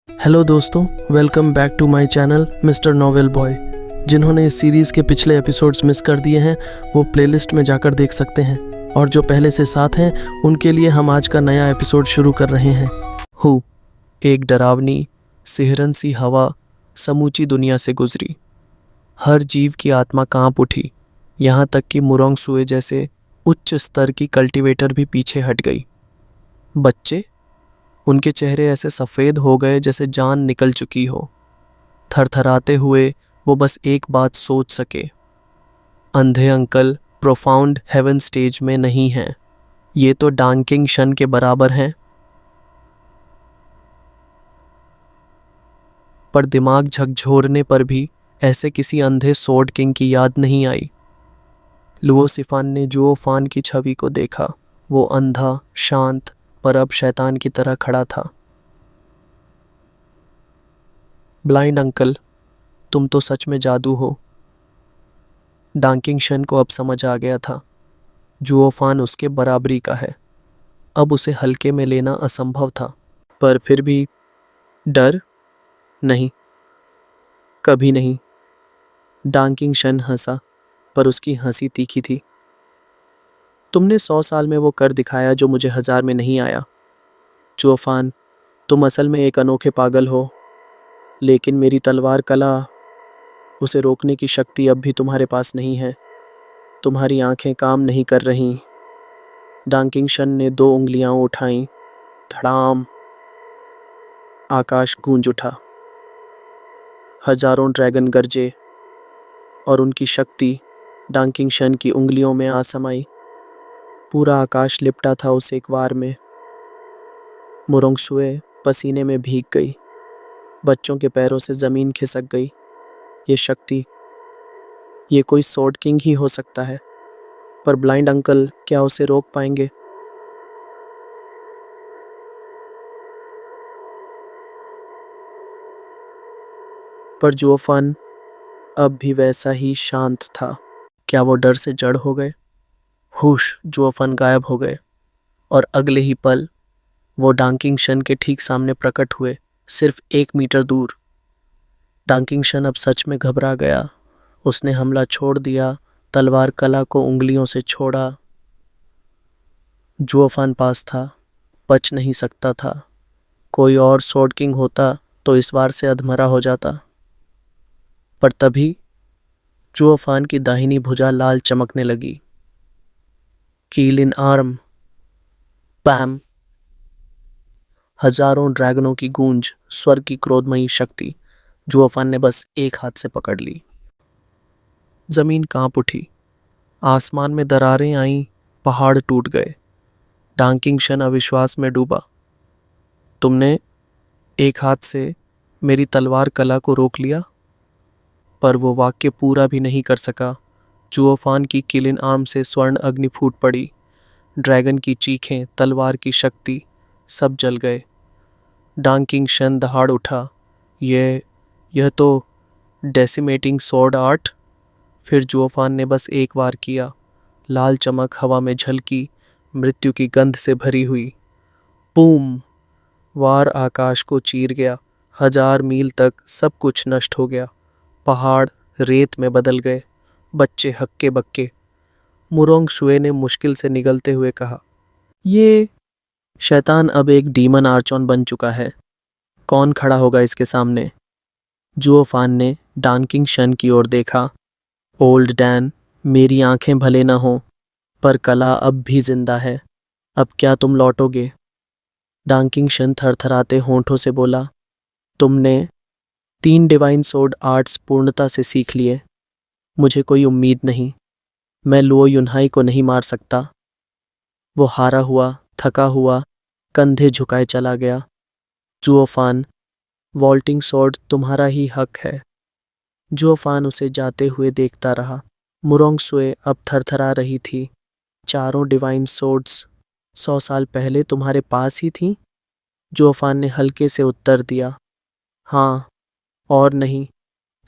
Hello दोस्तों, welcome back to my channel mister novel boy. जिन्होंने इस सीरीज़ के पिछले एपिसोड्स मिस कर दिए हैं वो प्लेलिस्ट में जाकर देख सकते हैं, और जो पहले से साथ हैं उनके लिए हम आज का नया एपिसोड शुरू कर रहे हैं। हु एक डरावनी सिहरन सी हवा समूची दुनिया से गुजरी। हर जीव की आत्मा कांप उठी, यहाँ तक कि मुरोंगसुए जैसे उच्च स्तर की कल्टीवेटर भी पीछे हट गई। बच्चे, उनके चेहरे ऐसे सफ़ेद हो गए जैसे जान निकल चुकी हो। थरथराते हुए वो बस एक बात सोच सके, अंधे अंकल प्रोफाउंड हेवन स्टेज में नहीं हैं, ये तो डांकिंग शन के बराबर हैं। पर दिमाग झकझोरने पर भी ऐसे किसी अंधे सोर्ड किंग की याद नहीं आई। लुओ सिफान ने जुओ फान की छवि को देखा। वो अंधा, शांत, पर अब शैतान की तरह खड़ा था। ब्लाइंड अंकल, तुम तो सच में जादू हो। डांकिंग शन को अब समझ आ गया था, जुओ फान उसके बराबरी का है। अब उसे हल्के में लेना असंभव था, पर फिर भी डर नहीं, कभी नहीं। डांकिंग शन हंसा, पर उसकी हंसी तीखी थी। तुमने 100 साल में वो कर दिखाया जो मुझे 1000 में नहीं आया। जुओ फान, तुम असल में एक अनोखे पागल हो, लेकिन मेरी तलवार कला, उसे रोकने की शक्ति अब भी तुम्हारे पास नहीं है। तुम्हारी आंखें काम नहीं कर रहीं। डांकिंग शन ने 2 उंगलियां उठाईं। धड़ाम, आकाश गूंज उठा। हजारों ड्रैगन गरजे और उनकी शक्ति डांकिंग शन की उंगलियों में आ समाई। पूरा आकाश लिपटा था उस एक वार में। मुरोंगसुए पसीने में भीग गई। बच्चों के पैरों से जमीन खिसक गई। ये शक्ति, ये कोई सोर्ड किंग ही हो सकता है, पर ब्लाइंड अंकल क्या उसे रोक पाएंगे? पर जुओफान अब भी वैसा ही शांत था। क्या वो डर से जड़ हो गए? होश जुओफान गायब हो गए, और अगले ही पल वो डांकिंग शन के ठीक सामने प्रकट हुए, सिर्फ 1 मीटर दूर। डांकिंग शन अब सच में घबरा गया। उसने हमला छोड़ दिया, तलवार कला को उंगलियों से छोड़ा। जुओफान पास था, बच नहीं सकता था। कोई और स्वॉर्ड किंग होता तो इस वार से अधमरा हो जाता। पर तभी जुओफान की दाहिनी भुजा लाल चमकने लगी। कील इन आर्म, पैम। हजारों ड्रैगनों की गूंज, स्वर्ग की क्रोधमयी शक्ति। जुओफान ने बस एक हाथ से पकड़ ली। जमीन कांप उठी, आसमान में दरारें आईं, पहाड़ टूट गए। डांकिंग शन अविश्वास में डूबा। तुमने एक हाथ से मेरी तलवार कला को रोक लिया? पर वो वाक्य पूरा भी नहीं कर सका। जुओफान की किलिन आर्म से स्वर्ण अग्नि फूट पड़ी। ड्रैगन की चीखें, तलवार की शक्ति, सब जल गए। डांकिंग शन दहाड़ उठा। यह तो डेसिमेटिंग स्वॉर्ड आर्ट। फिर जुओफान ने बस एक वार किया। लाल चमक हवा में झलकी, मृत्यु की गंध से भरी हुई। बूम! वार आकाश को चीर गया। 1000 मील तक सब कुछ नष्ट हो गया। पहाड़ रेत में बदल गए। बच्चे हक्के बक्के। मुरोंगसुए ने मुश्किल से निगलते हुए कहा, ये शैतान अब एक डीमन आर्चॉन बन चुका है। कौन खड़ा होगा इसके सामने? जुओफान ने डांकिंग शन की ओर देखा। ओल्ड डैन, मेरी आंखें भले न हों, पर कला अब भी जिंदा है। अब क्या तुम लौटोगे? डांकिंग शन थरथराते होंठों से बोला, तुमने 3 डिवाइन सोर्ड आर्ट्स पूर्णता से सीख लिए। मुझे कोई उम्मीद नहीं। मैं लुओ युनहाई को नहीं मार सकता। वो हारा हुआ, थका हुआ, कंधे झुकाए चला गया। जुओफान, वॉल्टिंग सॉर्ड तुम्हारा ही हक है। जुओफान उसे जाते हुए देखता रहा। मुरोंगसुए अब थरथरा रही थी। चारों डिवाइन सोर्ड्स 100 साल पहले तुम्हारे पास ही थीं? जुओफान ने हल्के से उत्तर दिया, हाँ और नहीं,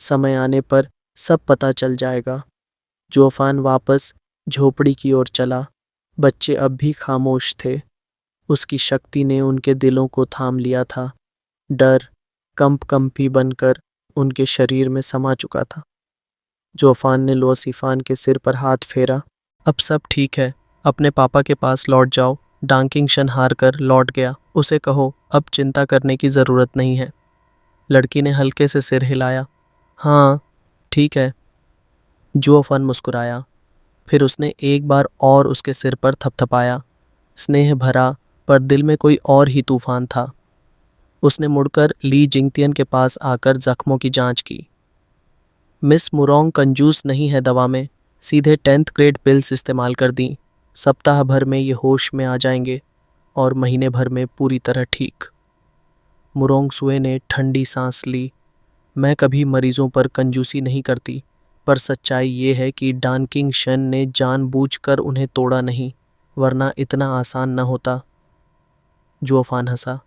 समय आने पर सब पता चल जाएगा। जुओफान वापस झोपड़ी की ओर चला। बच्चे अब भी खामोश थे। उसकी शक्ति ने उनके दिलों को थाम लिया था। डर, कंपी बनकर उनके शरीर में समा चुका था। जोफान ने लुओसिफान के सिर पर हाथ फेरा। अब सब ठीक है, अपने पापा के पास लौट जाओ। डांकिंगशन हार कर लौट गया। उसे कहो अब चिंता करने की ज़रूरत नहीं है। लड़की ने हल्के से सिर हिलाया। हाँ ठीक है। जोफान मुस्कुराया। फिर उसने एक बार और उसके सिर पर थपथपाया। स्नेह भरा, पर दिल में कोई और ही तूफान था। उसने मुड़कर ली जिंगतियन के पास आकर जख्मों की जांच की। मिस मुरोंग कंजूस नहीं है दवा में, सीधे 10th ग्रेड पिल्स इस्तेमाल कर दी। सप्ताह भर में ये होश में आ जाएंगे और महीने भर में पूरी तरह ठीक। मुरोंग सुए ने ठंडी सांस ली। मैं कभी मरीजों पर कंजूसी नहीं करती, पर सच्चाई ये है कि डानकिंग शन ने जानबूझकर उन्हें तोड़ा नहीं, वरना इतना आसान न होता। जोफान हंसा।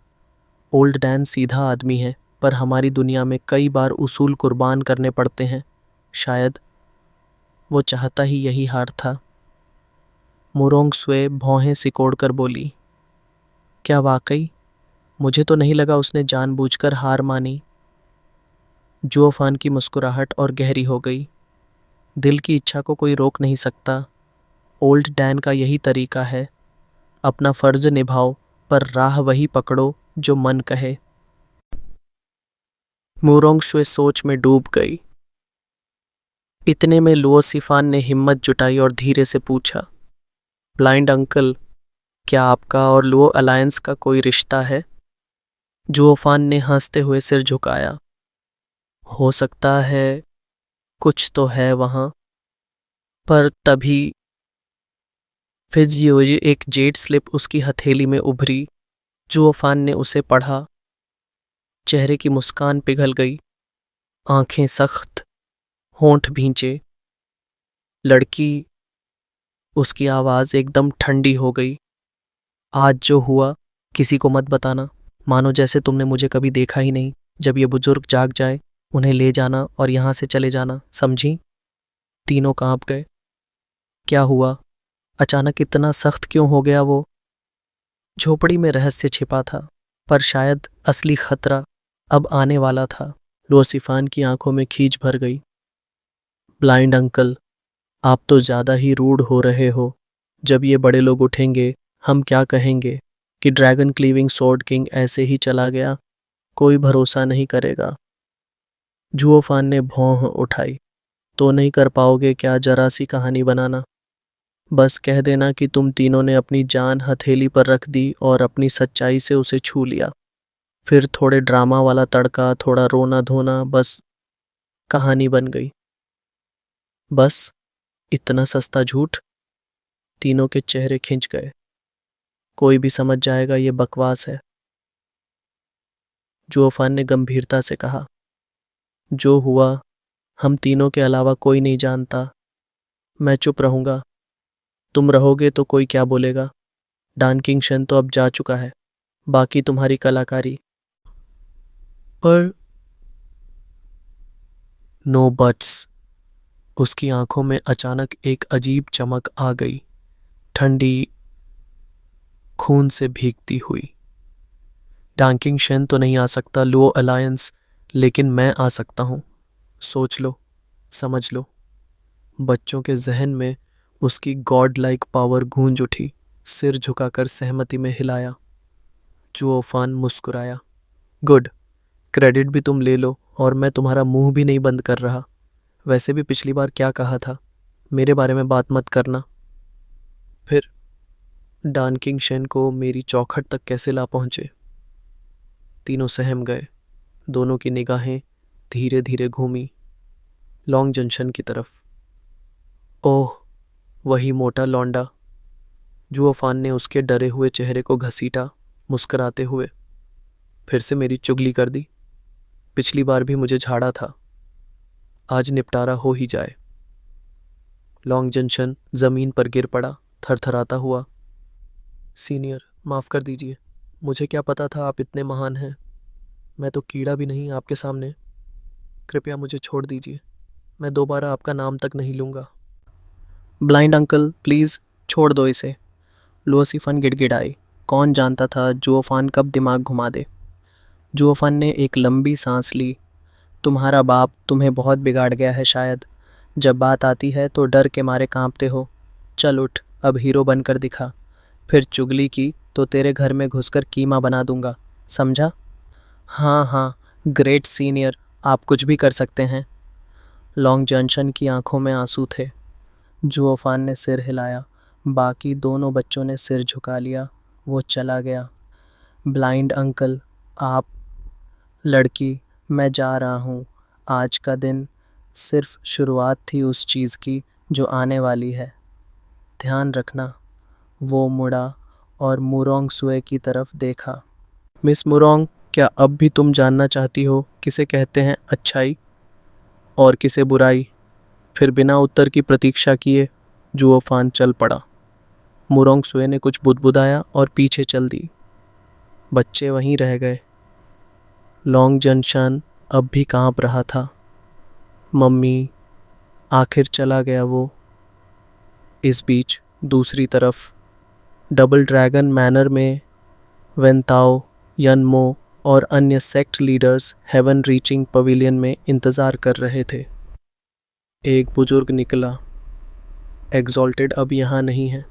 ओल्ड डैन सीधा आदमी है, पर हमारी दुनिया में कई बार उसूल कुर्बान करने पड़ते हैं। शायद वो चाहता ही यही हार था। मुरोंग स्वे भौहें सिकोड़कर बोली, क्या वाकई? मुझे तो नहीं लगा उसने जानबूझकर हार मानी। जोफान की मुस्कुराहट और गहरी हो गई। दिल की इच्छा को कोई रोक नहीं सकता। ओल्ड डैन का यही तरीका है, अपना फर्ज निभाओ, पर राह वही पकड़ो जो मन कहे। मुरोंग स्वे सोच में डूब गई। इतने में लुओसिफान ने हिम्मत जुटाई और धीरे से पूछा, ब्लाइंड अंकल, क्या आपका और लुओ अलायंस का कोई रिश्ता है? जोफान ने हंसते हुए सिर झुकाया। हो सकता है, कुछ तो है वहां। पर तभी फिज़ियोलॉजी एक जेड स्लिप उसकी हथेली में उभरी। जोफान ने उसे पढ़ा। चेहरे की मुस्कान पिघल गई, आंखें सख्त, होंठ भींचे। लड़की, उसकी आवाज एकदम ठंडी हो गई। आज जो हुआ किसी को मत बताना, मानो जैसे तुमने मुझे कभी देखा ही नहीं। जब ये बुजुर्ग जाग जाए, उन्हें ले जाना और यहाँ से चले जाना, समझी? तीनों कांप गए। क्या हुआ? अचानक इतना सख्त क्यों हो गया वो? झोपड़ी में रहस्य छिपा था, पर शायद असली खतरा अब आने वाला था। लुओसिफान की आंखों में खींच भर गई। ब्लाइंड अंकल, आप तो ज्यादा ही रूड हो रहे हो। जब ये बड़े लोग उठेंगे, हम क्या कहेंगे कि ड्रैगन क्लीविंग स्वॉर्ड किंग ऐसे ही चला गया? कोई भरोसा नहीं करेगा। जुओफान ने भौं उठाई। तो नहीं कर पाओगे क्या जरा सी कहानी बनाना? बस कह देना कि तुम तीनों ने अपनी जान हथेली पर रख दी और अपनी सच्चाई से उसे छू लिया। फिर थोड़े ड्रामा वाला तड़का, थोड़ा रोना धोना, बस कहानी बन गई। बस इतना सस्ता झूठ? तीनों के चेहरे खिंच गए। कोई भी समझ जाएगा ये बकवास है, जोफान ने गंभीरता से कहा। जो हुआ हम तीनों के अलावा कोई नहीं जानता। मैं चुप रहूंगा, तुम रहोगे तो कोई क्या बोलेगा? डानकिंग शन तो अब जा चुका है, बाकी तुम्हारी कलाकारी। पर नो बट्स। उसकी आंखों में अचानक एक अजीब चमक आ गई, ठंडी, खून से भीगती हुई। डांकिंग शन तो नहीं आ सकता लुओ अलायंस, लेकिन मैं आ सकता हूं। सोच लो, समझ लो। बच्चों के जहन में उसकी गॉड लाइक पावर गूंज उठी। सिर झुकाकर सहमति में हिलाया। जुओफान मुस्कुराया। गुड, क्रेडिट भी तुम ले लो और मैं तुम्हारा मुंह भी नहीं बंद कर रहा। वैसे भी पिछली बार क्या कहा था, मेरे बारे में बात मत करना। फिर डानकिंग शन को मेरी चौखट तक कैसे ला पहुंचे? तीनों सहम गए। दोनों की निगाहें धीरे धीरे घूमी लॉन्ग जंक्शन की तरफ। ओह, वही मोटा लौंडा। जुओफान ने उसके डरे हुए चेहरे को घसीटा, मुस्कुराते हुए। फिर से मेरी चुगली कर दी। पिछली बार भी मुझे झाड़ा था, आज निपटारा हो ही जाए। लॉन्ग जंक्शन जमीन पर गिर पड़ा, थरथराता हुआ। सीनियर, माफ कर दीजिए, मुझे क्या पता था आप इतने महान हैं। मैं तो कीड़ा भी नहीं आपके सामने। कृपया मुझे छोड़ दीजिए, मैं दोबारा आपका नाम तक नहीं लूँगा। ब्लाइंड अंकल, प्लीज़ छोड़ दो इसे। लुओसिफन गिड़गिड़ाई। कौन जानता था जुओफान कब दिमाग घुमा दे। जुओफन ने एक लंबी सांस ली। तुम्हारा बाप तुम्हें बहुत बिगाड़ गया है शायद। जब बात आती है तो डर के मारे कांपते हो। चल उठ, अब हीरो बनकर दिखा। फिर चुगली की तो तेरे घर में घुसकर कीमा बना दूंगा, समझा? हाँ हाँ, ग्रेट सीनियर, आप कुछ भी कर सकते हैं। लॉन्ग जॉनसन की आंखों में आंसू थे। जुओफान ने सिर हिलाया। बाकी दोनों बच्चों ने सिर झुका लिया। वो चला गया। ब्लाइंड अंकल, आप। लड़की, मैं जा रहा हूँ। आज का दिन सिर्फ शुरुआत थी उस चीज़ की जो आने वाली है। ध्यान रखना। वो मुड़ा और मुरोंग सुए की तरफ देखा। मिस मुरोंग, क्या अब भी तुम जानना चाहती हो किसे कहते हैं अच्छाई और किसे बुराई? फिर बिना उत्तर की प्रतीक्षा किए जुओफान चल पड़ा। मुरोंग सुए ने कुछ बुदबुदाया और पीछे चल दी। बच्चे वहीं रह गए। लॉन्ग जॉनसन अब भी कांप रहा था। मम्मी, आखिर चला गया वो। इस बीच दूसरी तरफ डबल ड्रैगन मैनर में वेंताओ, यनमो और अन्य sect leaders heaven reaching pavilion में इंतज़ार कर रहे थे। एक बुजुर्ग निकला। एग्जॉल्टेड अब यहाँ नहीं है।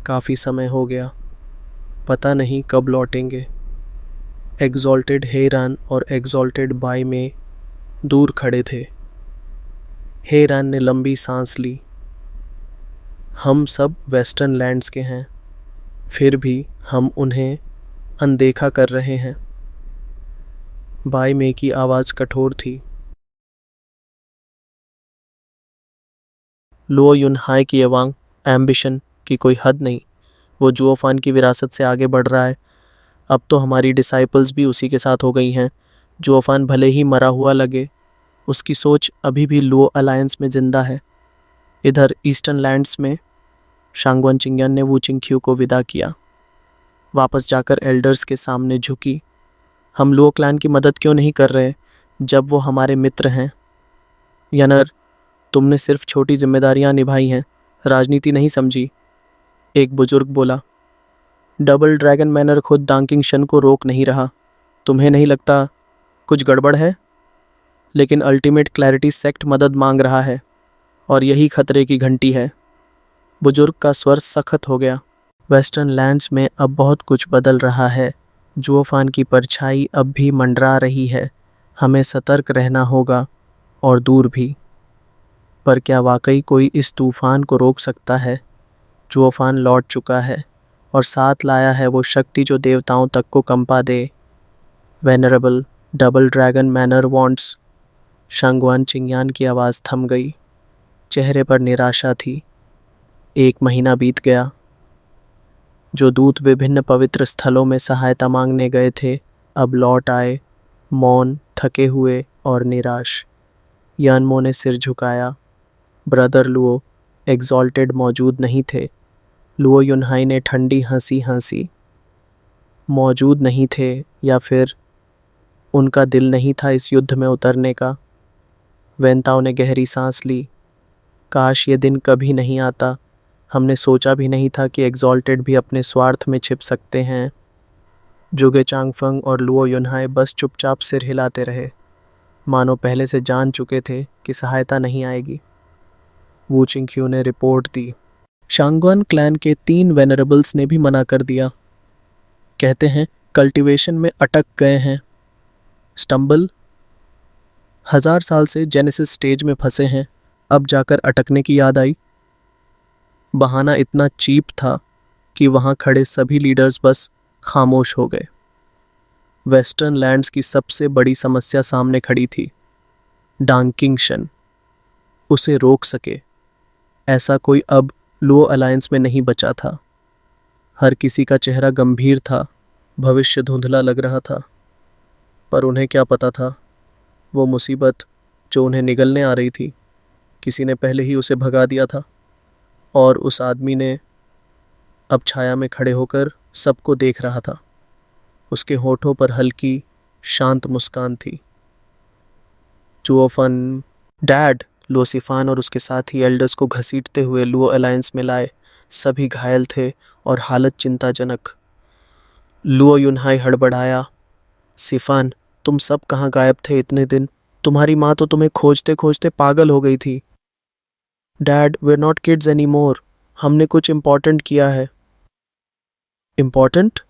काफ़ी समय हो गया। पता नहीं कब लौटेंगे। एग्जॉल्टेड हेरान और एग्जॉल्टेड बाई में दूर खड़े थे। हेरान ने लंबी सांस ली। हम सब वेस्टर्न लैंड्स के हैं, फिर भी हम उन्हें अनदेखा कर रहे हैं। बाई में की आवाज़ कठोर थी। लुओ युनहाई की एवांग एम्बिशन की कोई हद नहीं। वो जुओफान की विरासत से आगे बढ़ रहा है। अब तो हमारी डिसाइपल्स भी उसी के साथ हो गई हैं। जुओफान भले ही मरा हुआ लगे, उसकी सोच अभी भी लुओ अलायंस में जिंदा है। इधर ईस्टर्न लैंड्स में शांगवन चिंगयन ने वू चिंगख्यू को विदा किया। वापस जाकर एल्डर्स के सामने झुकी। हम लुओ क्लैन की मदद क्यों नहीं कर रहे जब वो हमारे मित्र हैं? यनर, तुमने सिर्फ छोटी जिम्मेदारियां निभाई हैं, राजनीति नहीं समझी, एक बुजुर्ग बोला। डबल ड्रैगन मैनर खुद डांकिंग शन को रोक नहीं रहा। तुम्हें नहीं लगता कुछ गड़बड़ है? लेकिन अल्टीमेट क्लैरिटी सेक्ट मदद मांग रहा है और यही खतरे की घंटी है। बुजुर्ग का स्वर सख्त हो गया। वेस्टर्न लैंड्स में अब बहुत कुछ बदल रहा है। जुओफान की परछाई अब भी मंडरा रही है। हमें सतर्क रहना होगा और दूर भी। पर क्या वाकई कोई इस तूफान को रोक सकता है? जुओफान लौट चुका है और साथ लाया है वो शक्ति जो देवताओं तक को कंपा दे। Venerable double dragon manor wants. Shangguan Qingyan की आवाज़ थम गई। चेहरे पर निराशा थी। 1 महीना बीत गया। जो दूत विभिन्न पवित्र स्थलों में सहायता मांगने गए थे अब लौट आए, मौन, थके हुए और निराश। यानमो ने सिर झुकाया। ब्रदर लुओ एग्जॉल्टेड मौजूद नहीं थे। लुओ युनहाई ने ठंडी हंसी हंसी। मौजूद नहीं थे या फिर उनका दिल नहीं था इस युद्ध में उतरने का? वेंताओ ने गहरी सांस ली। काश ये दिन कभी नहीं आता। हमने सोचा भी नहीं था कि एग्जॉल्टेड भी अपने स्वार्थ में छिप सकते हैं। जुगे चांगफंग और लुओ युनहाई बस चुपचाप सिर हिलाते रहे, मानो पहले से जान चुके थे कि सहायता नहीं आएगी। वू चिंगख्यू ने रिपोर्ट दी। शांगवान क्लैन के 3 वेनरेबल्स ने भी मना कर दिया। कहते हैं कल्टीवेशन में अटक गए हैं। स्टम्बल, 1000 साल से जेनेसिस स्टेज में फंसे हैं, अब जाकर अटकने की याद आई। बहाना इतना चीप था कि वहां खड़े सभी लीडर्स बस खामोश हो गए। वेस्टर्न लैंड्स की सबसे बड़ी समस्या सामने खड़ी थी, डांकिंग शन। उसे रोक सके ऐसा कोई अब लुओ अलायंस में नहीं बचा था। हर किसी का चेहरा गंभीर था, भविष्य धुंधला लग रहा था। पर उन्हें क्या पता था, वो मुसीबत जो उन्हें निगलने आ रही थी, किसी ने पहले ही उसे भगा दिया था। और उस आदमी ने अब छाया में खड़े होकर सबको देख रहा था। उसके होठों पर हल्की शांत मुस्कान थी। जुओफन, डैड, लोसिफान और उसके साथी एल्डर्स को घसीटते हुए लुओ अलायंस में लाए। सभी घायल थे और हालत चिंताजनक। लुओ युनहाई हड़बड़ाया। सिफान, तुम सब कहाँ गायब थे इतने दिन? तुम्हारी माँ तो तुम्हें खोजते खोजते पागल हो गई थी। Dad, we're not kids any more. हमने कुछ इम्पोर्टेंट किया है। इम्पोर्टेंट?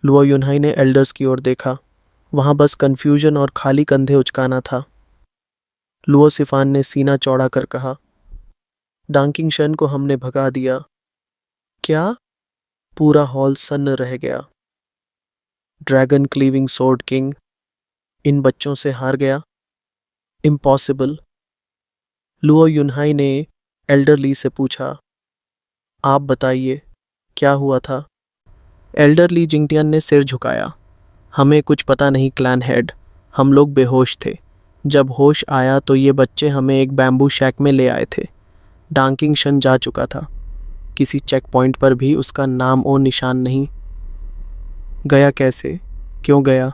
लुओ युनहाई ने एल्डर्स की ओर देखा। वहां बस कंफ्यूजन और खाली कंधे उचकाना था। लुओ सिफान ने सीना चौड़ा कर कहा, डांकिंग शन को हमने भगा दिया। क्या? पूरा हॉल सन्न रह गया। Dragon cleaving sword king in बच्चों से हार गया? इम्पॉसिबल। लुओ युनहाई ने एल्डर ली से पूछा, आप बताइए, क्या हुआ था? एल्डर ली जिंगटियन ने सिर झुकाया। हमें कुछ पता नहीं क्लैन हेड। हम लोग बेहोश थे। जब होश आया तो ये बच्चे हमें एक बैम्बू शैक में ले आए थे। डांकिंग शन जा चुका था। किसी चेक पॉइंट पर भी उसका नाम और निशान नहीं। गया कैसे? क्यों गया?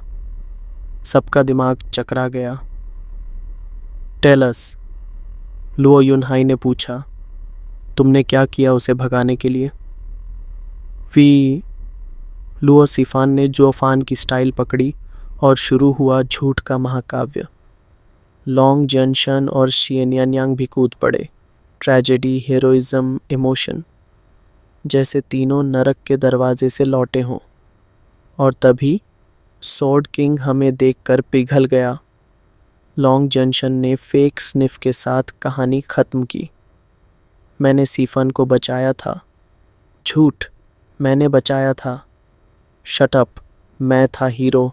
सबका दिमाग चकरा गया। टेल अस, लुओ युनहाई ने पूछा, तुमने क्या किया उसे भगाने के लिए? वी लुओ सिफान ने जोफान की स्टाइल पकड़ी और शुरू हुआ झूठ का महाकाव्य। लॉन्ग जंशन और शियनयांग भी कूद पड़े। ट्रेजेडी, हीरोइज्म, इमोशन, जैसे तीनों नरक के दरवाजे से लौटे हों। और तभी सोर्ड किंग हमें देखकर पिघल गया। लॉन्ग जंशन ने फेक स्निफ के साथ कहानी खत्म की। मैंने सीफन को बचाया था। झूठ, मैंने बचाया था। शट अप, मैं था हीरो।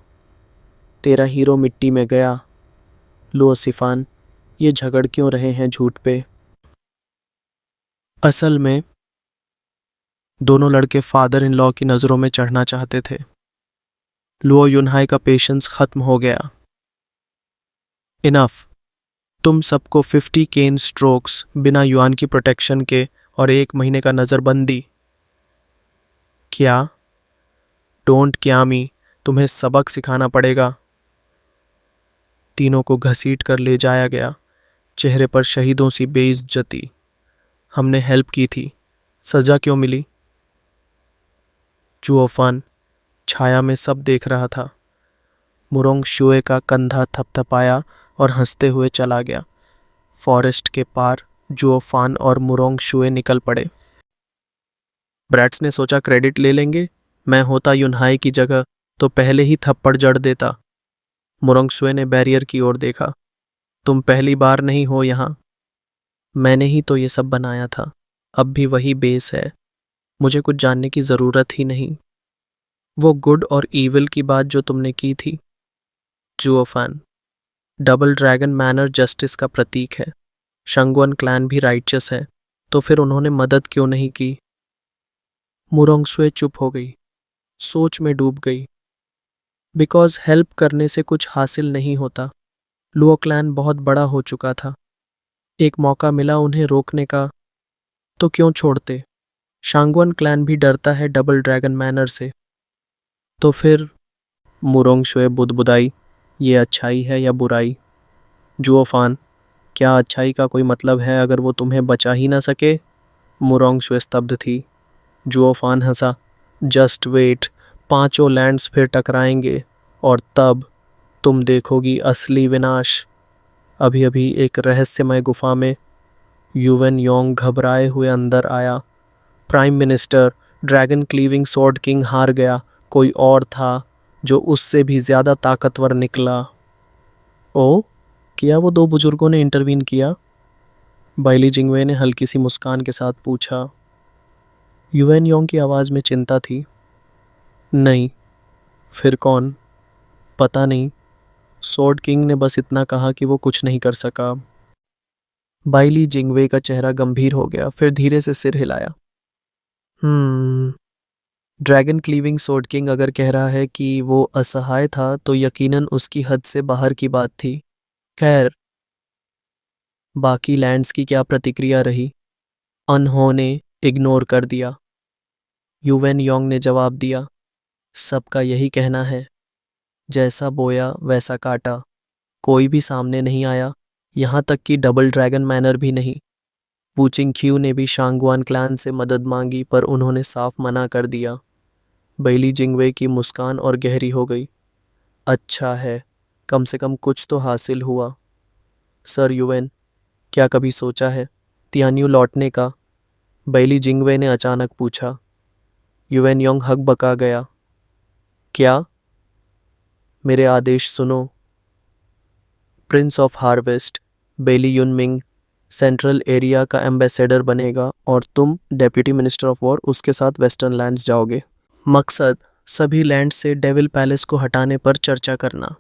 तेरा हीरो मिट्टी में गया। लो सिफान, ये झगड़ क्यों रहे हैं झूठ पे? असल में दोनों लड़के फादर इन लॉ की नज़रों में चढ़ना चाहते थे। लुओ युनहाई का पेशेंस खत्म हो गया। इनफ। तुम सबको 50 केन स्ट्रोक्स बिना युआन की प्रोटेक्शन के और 1 महीने का नज़रबंदी। क्या? डोंट क्यामी, तुम्हें सबक सिखाना पड़ेगा। तीनों को घसीट कर ले जाया गया, चेहरे पर शहीदों सी बेइज्जती। हमने हेल्प की थी, सजा क्यों मिली? चुओफान छाया में सब देख रहा था। मुरोंग शुए का कंधा थपथपाया और हंसते हुए चला गया। फॉरेस्ट के पार जुओफान और मुरोंग शुए निकल पड़े। ब्रैट्स ने सोचा क्रेडिट ले लेंगे। मैं होता युनहाई की जगह तो पहले ही थप्पड़ जड़ देता। मुरोंग शुए ने बैरियर की ओर देखा। तुम पहली बार नहीं हो यहाँ। मैंने ही तो ये सब बनाया था। अब भी वही बेस है। मुझे कुछ जानने की ज़रूरत ही नहीं। वो गुड और ईविल की बात जो तुमने की थी। जुओफान, डबल ड्रैगन मैनर जस्टिस का प्रतीक है। शंगवन क्लैन भी राइचस है, तो फिर उन्होंने मदद क्यों नहीं की? मुरोंगसुए चुप हो गई, सोच में डूब गई। बिकॉज हेल्प करने से कुछ हासिल नहीं होता। लुओ क्लैन बहुत बड़ा हो चुका था। एक मौका मिला उन्हें रोकने का, तो क्यों छोड़ते? शांगवन क्लैन भी डरता है डबल ड्रैगन मैनर से। तो फिर? मुरोंगशुए बुदबुदाई, ये अच्छाई है या बुराई? जुओफान, क्या अच्छाई का कोई मतलब है अगर वो तुम्हें बचा ही ना सके? मुरोंगशुए स्तब्ध थी। जुओफान हंसा, जस्ट वेट, 5 लैंड्स फिर टकराएंगे और तब तुम देखोगी असली विनाश। अभी अभी एक रहस्यमय गुफा में युवेन योंग घबराए हुए अंदर आया। Prime minister, dragon cleaving sword king हार गया। कोई और था जो उससे भी ज्यादा ताकतवर निकला। ओ, क्या वो 2 बुजुर्गों ने इंटरवीन किया? बाइली जिंगवे ने हल्की सी मुस्कान के साथ पूछा। युवेन योंग की आवाज़ में चिंता थी। नहीं। फिर कौन? पता नहीं। सॉर्ड किंग ने बस इतना कहा कि वो कुछ नहीं कर सका। बाइली जिंगवे का चेहरा गंभीर हो गया, फिर धीरे से सिर हिलाया। ड्रैगन क्लीविंग सॉर्ड किंग अगर कह रहा है कि वो असहाय था तो यकीनन उसकी हद से बाहर की बात थी। खैर, बाकी लैंड्स की क्या प्रतिक्रिया रही? उन्होंने इग्नोर कर दिया। युवेन योंग ने जवाब दिया, सबका यही कहना है, जैसा बोया वैसा काटा। कोई भी सामने नहीं आया, यहाँ तक कि डबल ड्रैगन मैनर भी नहीं। वूचिंग ख्यू ने भी शांगवान क्लैन से मदद मांगी पर उन्होंने साफ मना कर दिया। बैली जिंगवे की मुस्कान और गहरी हो गई। अच्छा है, कम से कम कुछ तो हासिल हुआ। सर युएन, क्या कभी सोचा है तियान्यू लौटने का? बैली जिंगवे ने अचानक पूछा। युएन योंग हकबका गया। क्या? मेरे आदेश सुनो। Prince of harvest Beili Yunming central area का एम्बेसडर बनेगा और तुम डेप्यूटी मिनिस्टर ऑफ वॉर उसके साथ वेस्टर्न लैंड्स जाओगे। मकसद सभी लैंड्स से डेविल पैलेस को हटाने पर चर्चा करना।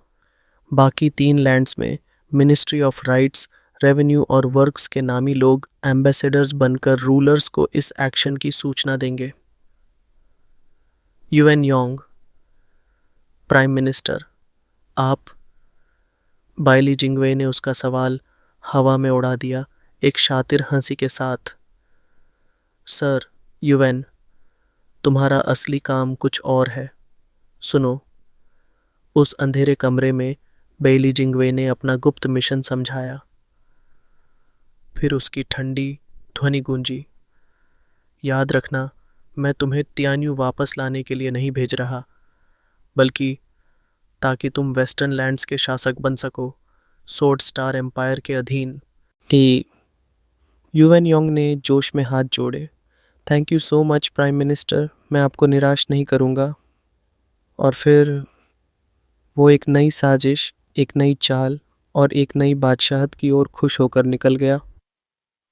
बाकी 3 लैंड्स में मिनिस्ट्री ऑफ राइट्स, रेवेन्यू और वर्क्स के नामी लोग एम्बेसडर्स बनकर रूलर्स को इस एक्शन की सूचना देंगे। युएन योंग, प्राइम मिनिस्टर, आप? बाइली जिंगवे ने उसका सवाल हवा में उड़ा दिया एक शातिर हंसी के साथ। सर युएन, तुम्हारा असली काम कुछ और है। सुनो। उस अंधेरे कमरे में बेली जिंगवे ने अपना गुप्त मिशन समझाया। फिर उसकी ठंडी ध्वनि गूंजी। याद रखना, मैं तुम्हें तियान्यू वापस लाने के लिए नहीं भेज रहा, बल्कि ताकि तुम वेस्टर्न लैंड्स के शासक बन सको, सोर्ड स्टार एम्पायर के अधीन। कि युएन योंग ने जोश में हाथ जोड़े। Thank you so much prime minister, मैं आपको निराश नहीं करूँगा। और फिर वो एक नई साजिश, एक नई चाल और एक नई बादशाहत की ओर खुश होकर निकल गया।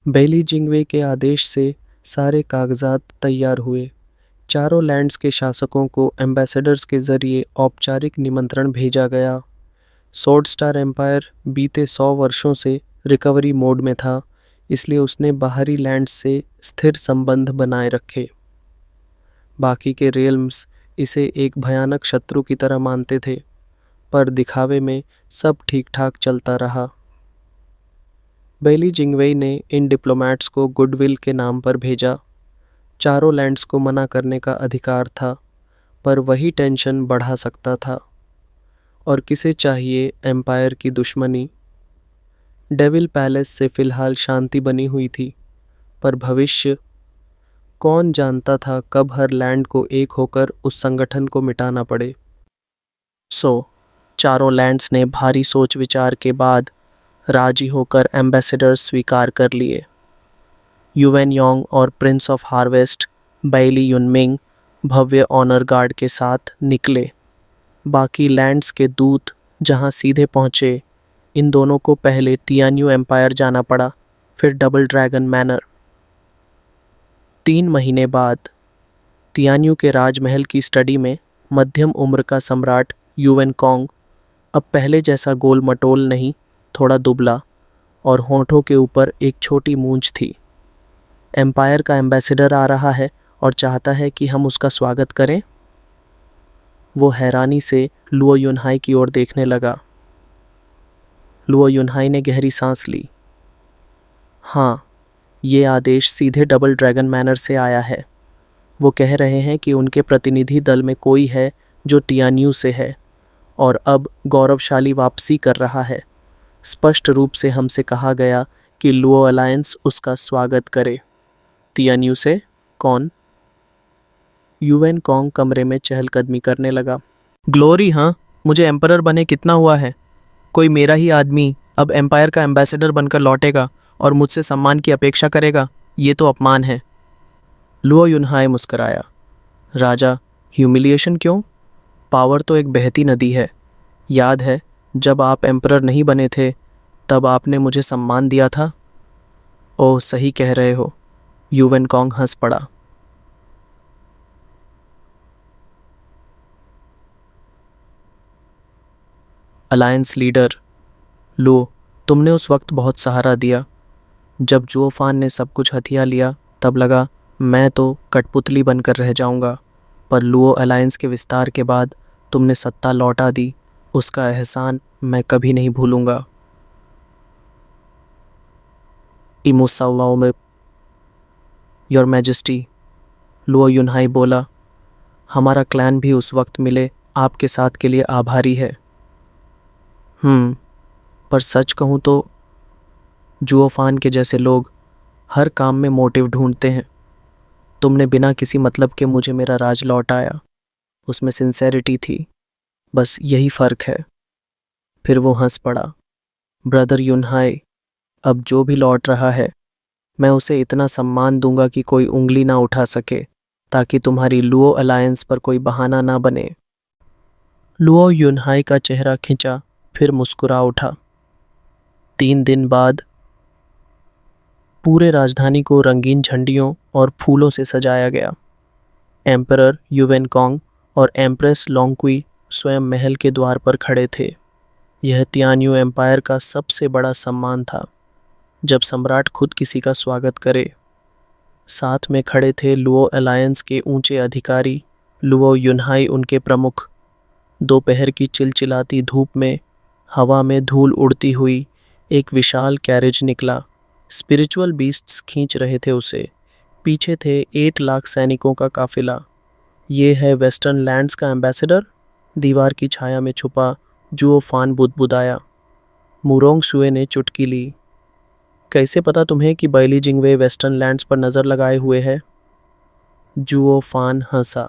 बेली जिंगवे के आदेश से सारे कागजात तैयार हुए। चारों लैंड्स के शासकों को एम्बेसडर्स के जरिए औपचारिक निमंत्रण भेजा गया। सोर्ड स्टार एम्पायर बीते 100 वर्षों से रिकवरी मोड में था, इसलिए उसने बाहरी लैंड्स से स्थिर संबंध बनाए रखे। बाकी के रियल्म्स इसे एक भयानक शत्रु की तरह मानते थे, पर दिखावे में सब ठीक ठाक चलता रहा। बेली जिंगवेई ने इन डिप्लोमैट्स को गुडविल के नाम पर भेजा। चारों लैंड्स को मना करने का अधिकार था, पर वही टेंशन बढ़ा सकता था। और किसे चाहिए एम्पायर की दुश्मनी? डेविल पैलेस से फिलहाल शांति बनी हुई थी, पर भविष्य कौन जानता था कब हर लैंड को एक होकर उस संगठन को मिटाना पड़े। चारों लैंड्स ने भारी सोच विचार के बाद राजी होकर एम्बेसडर स्वीकार कर लिए। युएन योंग और prince of harvest Beili Yunming भव्य ऑनर गार्ड के साथ निकले। बाकी लैंड्स के दूत जहां सीधे पहुंचे, इन दोनों को पहले तियान्यू एम्पायर जाना पड़ा, फिर डबल ड्रैगन मैनर। 3 महीने बाद तियान्यू के राजमहल की स्टडी में मध्यम उम्र का सम्राट युएन कोंग अब पहले जैसा गोल मटोल नहीं, थोड़ा दुबला, और होंठों के ऊपर एक छोटी मूंछ थी। एम्पायर का एम्बेसडर आ रहा है और चाहता है कि हम उसका स्वागत करें। वो हैरानी से लुओ युनहाई की ओर देखने लगा। लुओ युनहाई ने गहरी सांस ली। हाँ, ये आदेश सीधे डबल ड्रैगन मैनर से आया है। वो कह रहे हैं कि उनके प्रतिनिधि दल में कोई है जो तियान्यू से है और अब गौरवशाली वापसी कर रहा है। स्पष्ट रूप से हमसे कहा गया कि लुओ अलायंस उसका स्वागत करे। तियान्यू से? कौन? युएन कोंग कमरे में चहलकदमी करने लगा। ग्लोरी, हाँ, मुझे एम्परर बने कितना हुआ है। कोई मेरा ही आदमी अब एम्पायर का एम्बेसडर बनकर लौटेगा और मुझसे सम्मान की अपेक्षा करेगा, ये तो अपमान है। लुओ युनहाई मुस्कराया। राजा, ह्यूमिलिएशन क्यों? पावर तो एक बहती नदी है। याद है जब आप एम्परर नहीं बने थे, तब आपने मुझे सम्मान दिया था। ओह, सही कह रहे हो। युएन कोंग हंस पड़ा। अलायंस लीडर लो, तुमने उस वक्त बहुत सहारा दिया। जब जुओफान ने सब कुछ हथिया लिया, तब लगा मैं तो कठपुतली बनकर रह जाऊंगा, पर लुओ अलायंस के विस्तार के बाद तुमने सत्ता लौटा दी, उसका एहसान मैं कभी नहीं भूलूंगा। इमोसाओ में योर मैजेस्टी, लुओ युनहाई बोला, हमारा क्लैन भी उस वक्त मिले आपके साथ के लिए आभारी है। पर सच कहूँ तो जुओफान के जैसे लोग हर काम में मोटिव ढूंढते हैं। तुमने बिना किसी मतलब के मुझे मेरा राज लौटाया, उसमें सिंसेरिटी थी। बस यही फर्क है। फिर वो हंस पड़ा। ब्रदर युनहाई, अब जो भी लौट रहा है मैं उसे इतना सम्मान दूंगा कि कोई उंगली ना उठा सके, ताकि तुम्हारी लुओ अलायंस पर कोई बहाना ना बने। लुओ युनहाई का चेहरा खिंचा, फिर मुस्कुरा उठा। 3 दिन बाद पूरे राजधानी को रंगीन झंडियों और फूलों से सजाया गया। एम्परर युवेनकोंग और एम्प्रेस लोंगक्वी स्वयं महल के द्वार पर खड़े थे। यह तियान्यू एम्पायर का सबसे बड़ा सम्मान था, जब सम्राट खुद किसी का स्वागत करे। साथ में खड़े थे लुओ अलायंस के ऊंचे अधिकारी, लुओ युनहाई उनके प्रमुख। दोपहर की चिलचिलाती धूप में हवा में धूल उड़ती हुई एक विशाल कैरेज निकला। स्पिरिचुअल बीस्ट्स खींच रहे थे उसे। पीछे थे 8 लाख सैनिकों का काफिला। ये है वेस्टर्न लैंड्स का एम्बेसडर? दीवार की छाया में छुपा जुओ फान बुदबुदाया। मुरोंग शुए ने चुटकी ली। कैसे पता तुम्हें कि बैली जिंगवे वेस्टर्न लैंड्स पर नजर लगाए हुए है? जुओ फान हंसा।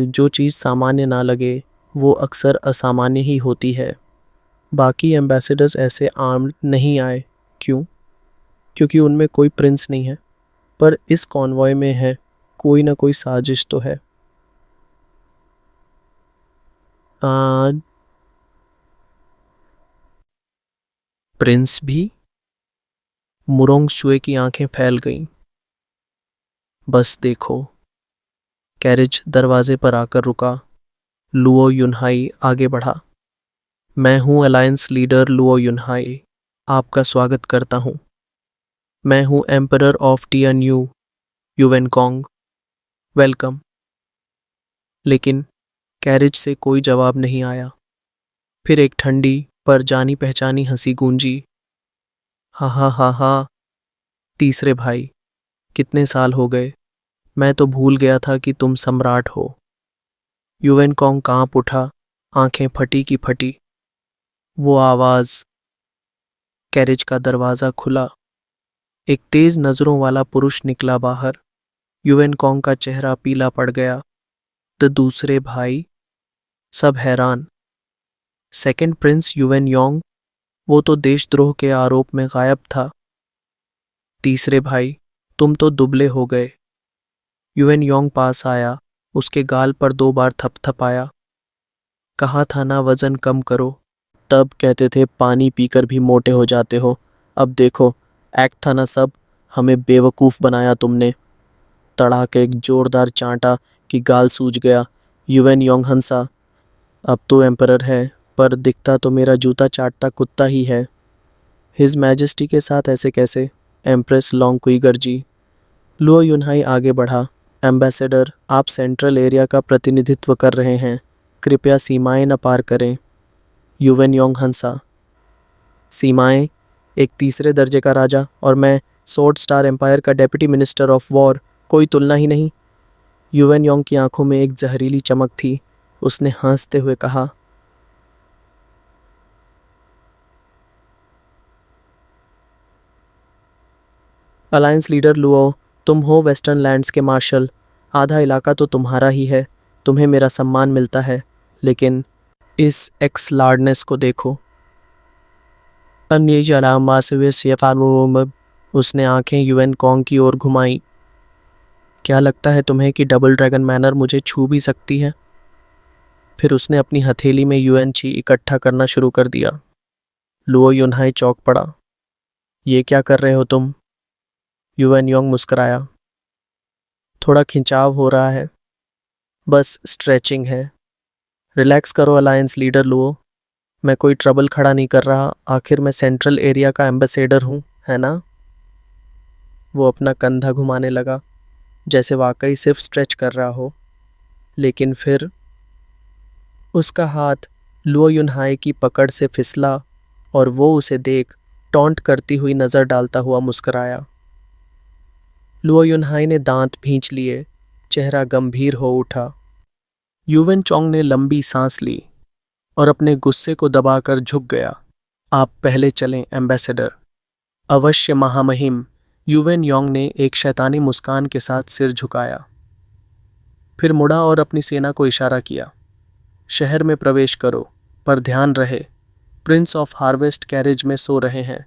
जो चीज़ सामान्य ना लगे वो अक्सर असामान्य ही होती है। बाकी एम्बेसडर्स ऐसे आर्म्ड नहीं आए। क्यों? क्योंकि उनमें कोई प्रिंस नहीं है, पर इस कॉन्वॉय में है। कोई ना कोई साजिश तो है। आज प्रिंस भी? मुरोंग शुए की आंखें फैल गईं। बस देखो। कैरेज दरवाजे पर आकर रुका। लुओ युनहाई आगे बढ़ा। मैं हूं अलायंस लीडर लुओ युनहाई, आपका स्वागत करता हूं। मैं हूं एम्परर ऑफ टियान्यू युवेनकोंग, वेलकम। लेकिन कैरेज से कोई जवाब नहीं आया। फिर एक ठंडी पर जानी पहचानी हंसी गूंजी। हा हा हा हा। तीसरे भाई, कितने साल हो गए, मैं तो भूल गया था कि तुम सम्राट हो। युवेनकोंग कांप उठा, आंखें फटी की फटी। वो आवाज। कैरेज का दरवाजा खुला। एक तेज नजरों वाला पुरुष निकला बाहर। युवेनकोंग का चेहरा पीला पड़ गया। द दूसरे भाई? सब हैरान। Second prince Yuwen Yong? वो तो देशद्रोह के आरोप में गायब था। तीसरे भाई, तुम तो दुबले हो गए। युवेन योंग पास आया, उसके गाल पर 2 बार थपथपाया। कहा था ना वजन कम करो। तब कहते थे पानी पीकर भी मोटे हो जाते हो। अब देखो, एक्ट था ना सब। हमें बेवकूफ़ बनाया तुमने। तड़ा के एक जोरदार चांटा कि गाल सूज गया। युवेन योंग हंसा। अब तो एम्परर है, पर दिखता तो मेरा जूता चाटता कुत्ता ही है। हिज मैजेस्टी के साथ ऐसे कैसे? एम्प्रेस लोंगक्वी गरजी। लुओ युनहाई आगे बढ़ा। एम्बेसडर, आप सेंट्रल एरिया का प्रतिनिधित्व कर रहे हैं, कृपया सीमाएं न पार करें। युवेन योंग हंसा। सीमाएं? एक तीसरे दर्जे का राजा और मैं सोर्ड स्टार एम्पायर का डेप्यूटी मिनिस्टर ऑफ वॉर, कोई तुलना ही नहीं। युवेन योंग की आंखों में एक जहरीली चमक थी। उसने हंसते हुए कहा, अलायंस लीडर लुओ, तुम हो वेस्टर्न लैंड्स के मार्शल। आधा इलाका तो तुम्हारा ही है। तुम्हें मेरा सम्मान मिलता है, लेकिन इस एक्स लार्डनेस को देखो। उसने आंखें युवेनकोंग की ओर घुमाई। क्या लगता है तुम्हें कि डबल ड्रैगन मैनर मुझे छू भी सकती है? फिर उसने अपनी हथेली में युएन ची इकट्ठा करना शुरू कर दिया। लुओ युनहाई चौंक पड़ा। ये क्या कर रहे हो तुम? युवेन योंग मुस्कुराया। थोड़ा खिंचाव हो रहा है, बस स्ट्रेचिंग है। रिलैक्स करो अलायंस लीडर लुओ। मैं कोई ट्रबल खड़ा नहीं कर रहा। आखिर मैं सेंट्रल एरिया का एम्बेसडर हूँ, है ना? वो अपना कंधा घुमाने लगा, जैसे वाकई सिर्फ स्ट्रेच कर रहा हो। लेकिन फिर उसका हाथ लुओ युनहाई की पकड़ से फिसला और वो उसे देख टॉन्ट करती हुई नजर डालता हुआ मुस्कुराया। लुओ युनहाई ने दांत भींच लिए, चेहरा गंभीर हो उठा। युवेन चोंग ने लंबी सांस ली और अपने गुस्से को दबाकर झुक गया। आप पहले चलें एम्बेसडर। अवश्य महामहिम। युवेन योंग ने एक शैतानी मुस्कान के साथ सिर झुकाया, फिर मुड़ा और अपनी सेना को इशारा किया। शहर में प्रवेश करो, पर ध्यान रहे, प्रिंस ऑफ हार्वेस्ट कैरेज में सो रहे हैं,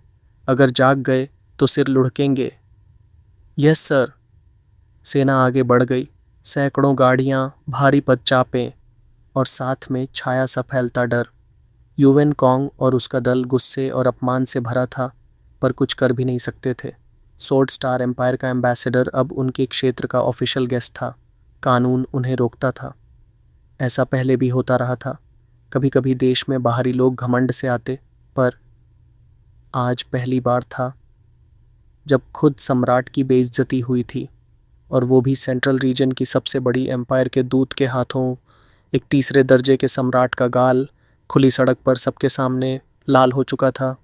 अगर जाग गए तो सिर लुढ़केंगे। Yes sir. सेना आगे बढ़ गई, सैकड़ों गाड़ियां, भारी पदचापें और साथ में छाया सा फैलता डर। युवेन कॉन्ग और उसका दल गुस्से और अपमान से भरा था, पर कुछ कर भी नहीं सकते थे। स्वॉर्ड स्टार एम्पायर का एम्बेसडर अब उनके क्षेत्र का ऑफिशियल गेस्ट था। कानून उन्हें रोकता था। ऐसा पहले भी होता रहा था। कभी कभी देश में बाहरी लोग घमंड से आते, पर आज पहली बार था जब खुद सम्राट की बेइज्जती हुई थी, और वो भी सेंट्रल रीजन की सबसे बड़ी एम्पायर के दूत के हाथों। एक तीसरे दर्जे के सम्राट का गाल खुली सड़क पर सबके सामने लाल हो चुका था।